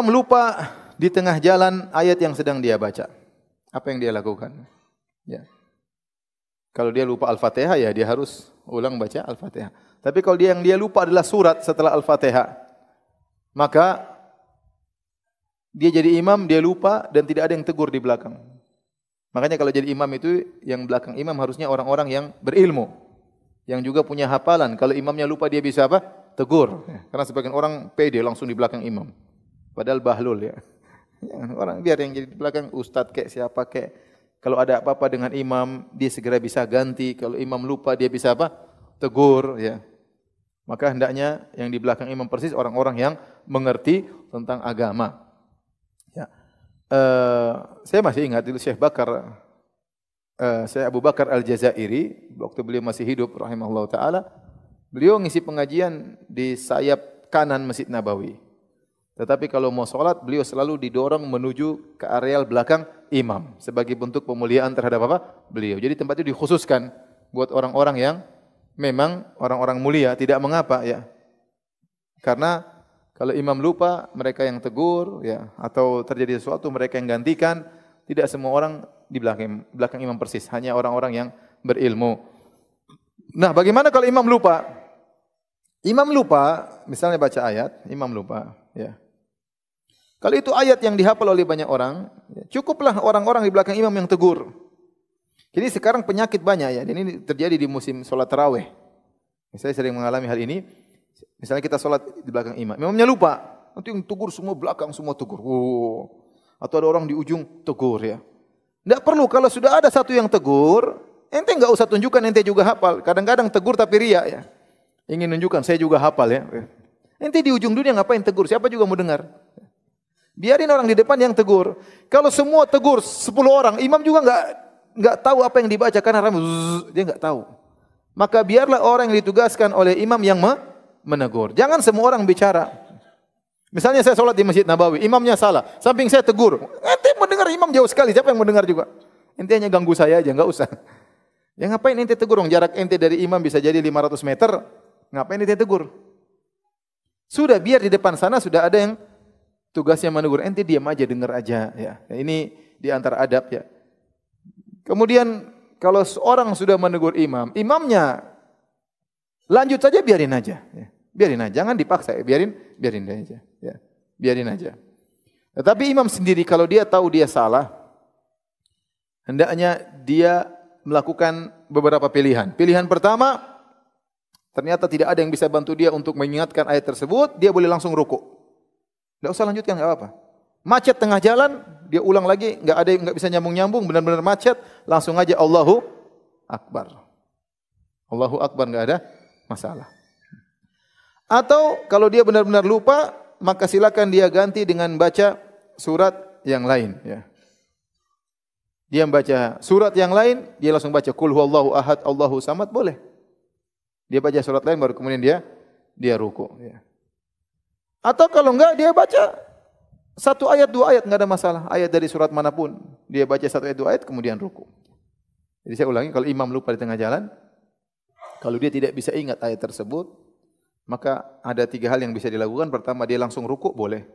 imam lupa di tengah jalan ayat yang sedang dia baca, apa yang dia lakukan? Ya. Kalau dia lupa Al-Fatihah, ya dia harus ulang baca Al-Fatihah. Tapi kalau yang dia lupa adalah surat setelah Al-Fatihah, maka dia jadi imam, dia lupa dan tidak ada yang tegur di belakang. Makanya kalau jadi imam itu, yang belakang imam harusnya orang-orang yang berilmu, yang juga punya hafalan. Kalau imamnya lupa, dia bisa apa? Tegur. Karena sebagian orang pede langsung di belakang imam. Padahal bahlul ya. Orang biar yang jadi di belakang ustadz kek siapa kek. Kalau ada apa-apa dengan imam, dia segera bisa ganti. Kalau imam lupa, dia bisa apa? Tegur. Ya. Maka hendaknya yang di belakang imam persis orang-orang yang mengerti tentang agama. Ya. Saya masih ingat dulu Syekh Abu Bakar Al-Jazairi, waktu beliau masih hidup, rahimahullah ta'ala, beliau ngisi pengajian di sayap kanan Masjid Nabawi. Tetapi kalau mau sholat, beliau selalu didorong menuju ke areal belakang imam sebagai bentuk pemuliaan terhadap apa? Beliau. Jadi tempat itu dikhususkan buat orang-orang yang memang orang-orang mulia, tidak mengapa ya. Karena kalau imam lupa, mereka yang tegur ya, atau terjadi sesuatu mereka yang gantikan. Tidak semua orang di belakang imam persis, hanya orang-orang yang berilmu. Nah, bagaimana kalau imam lupa? Imam lupa, misalnya baca ayat, imam lupa ya. Kalau itu ayat yang dihafal oleh banyak orang, cukuplah orang-orang di belakang imam yang tegur. Jadi sekarang penyakit banyak ya, dan ini terjadi di musim sholat tarawih. Saya sering mengalami hal ini. Misalnya kita sholat di belakang imam, imamnya lupa, nanti yang tegur semua belakang semua tegur. Atau ada orang di ujung tegur ya. Tidak perlu, kalau sudah ada satu yang tegur, ente enggak usah tunjukkan ente juga hafal. Kadang-kadang tegur tapi riya ya. Ingin menunjukkan saya juga hafal ya. Ente di ujung dunia ngapain tegur? Siapa juga mau dengar? Biarin orang di depan yang tegur. Kalau semua tegur 10 orang, imam juga enggak tahu apa yang dibaca karena ramai, dia enggak tahu. Maka biarlah orang yang ditugaskan oleh imam yang menegur. Jangan semua orang bicara. Misalnya saya sholat di Masjid Nabawi, imamnya salah, samping saya tegur. Ente mendengar imam jauh sekali, siapa yang mendengar juga? Ente hanya ganggu saya aja, enggak usah. Ya ngapain ente tegur? Jarak ente dari imam bisa jadi 500 meter. Ngapain ente tegur? Sudah biar di depan sana sudah ada yang tugasnya menegur, ente diam aja, dengar aja ya. Ini di antara adab ya. Kemudian kalau seorang sudah menegur imam, imamnya lanjut saja, biarin aja ya. Biarin aja, jangan dipaksa ya. Biarin aja ya. Biarin aja. Tetapi imam sendiri kalau dia tahu dia salah, hendaknya dia melakukan beberapa pilihan. Pilihan pertama, ternyata tidak ada yang bisa bantu dia untuk mengingatkan ayat tersebut, dia boleh langsung rukuk. Tidak usah lanjutkan, enggak apa-apa. Macet tengah jalan, dia ulang lagi, enggak bisa nyambung-nyambung, benar-benar macet, langsung aja Allahu Akbar. Allahu Akbar, enggak ada masalah. Atau kalau dia benar-benar lupa, maka silakan dia ganti dengan baca surat yang lain ya. Dia membaca surat yang lain, dia langsung baca Qul huwallahu ahad, Allahu samad, boleh. Dia baca surat lain baru kemudian dia ruku ya. Atau kalau enggak, dia baca satu ayat, 2 ayat, enggak ada masalah. Ayat dari surat manapun, dia baca 1 ayat, 2 ayat, kemudian ruku. Jadi saya ulangi, kalau imam lupa di tengah jalan, kalau dia tidak bisa ingat ayat tersebut, maka ada 3 hal yang bisa dilakukan. Pertama, dia langsung ruku, boleh.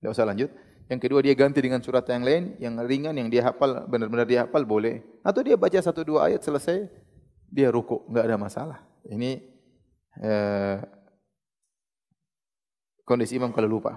Tidak usah lanjut. Yang kedua, dia ganti dengan surat yang lain, yang ringan, yang dia hafal, benar-benar dia hafal, boleh. Atau dia baca 1, 2 ayat, selesai, dia ruku, enggak ada masalah. Ini kondisi imam kalau lupa.